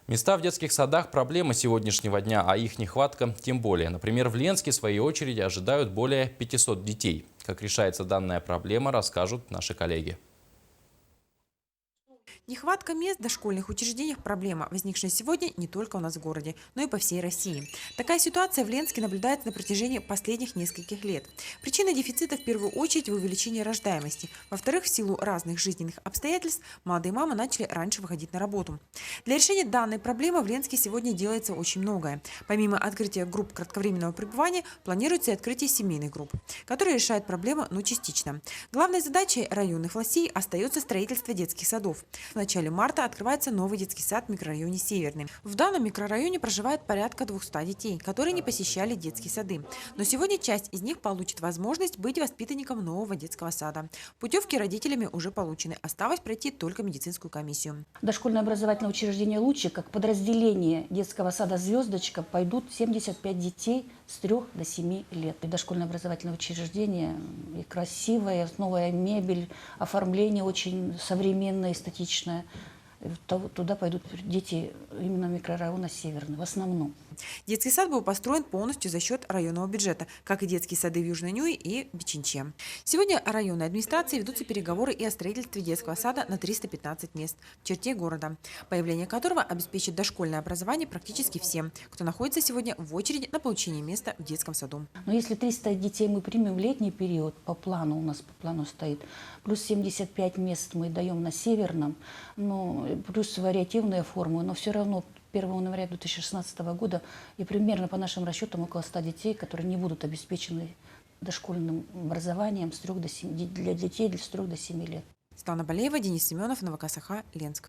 Места в детских садах – проблема сегодняшнего дня, а их нехватка тем более. Например, в Ленске, в своей очереди, ожидают более 500 детей. Как решается данная проблема, расскажут наши коллеги. Нехватка мест в дошкольных учреждениях – проблема, возникшая сегодня не только у нас в городе, но и по всей России. Такая ситуация в Ленске наблюдается на протяжении последних нескольких лет. Причина дефицита в первую очередь в увеличении рождаемости. Во-вторых, в силу разных жизненных обстоятельств молодые мамы начали раньше выходить на работу. Для решения данной проблемы в Ленске сегодня делается очень многое. Помимо открытия групп кратковременного пребывания, планируется и открытие семейных групп, которые решают проблему, но частично. Главной задачей районных властей остается строительство детских садов. В начале марта открывается новый детский сад в микрорайоне Северный. В данном микрорайоне проживает порядка 200 детей, которые не посещали детские сады. Но сегодня часть из них получит возможность быть воспитанником нового детского сада. Путевки родителями уже получены. Осталось пройти только медицинскую комиссию. Дошкольное образовательное учреждение «Лучик», как подразделение детского сада «Звездочка», пойдут 75 детей с 3 до 7 лет. И дошкольное образовательное учреждение и красивое, новая мебель, оформление очень современное, эстетичное. Туда пойдут дети именно микрорайона Северный, в основном. Детский сад был построен полностью за счет районного бюджета, как и детские сады в Южной Нюе и Бичинче. Сегодня районной администрации ведутся переговоры и о строительстве детского сада на 315 мест в черте города, появление которого обеспечит дошкольное образование практически всем, кто находится сегодня в очереди на получение места в детском саду. Но если 300 детей мы примем в летний период, по плану стоит, плюс 75 мест мы даем на Северном, плюс вариативные формы, но все равно 1 января 2016 года и примерно по нашим расчетам около 100 детей, которые не будут обеспечены дошкольным образованием для детей с 3 до 7 лет. Светлана Балеева, Денис Семенов, Новокасаха, Ленск.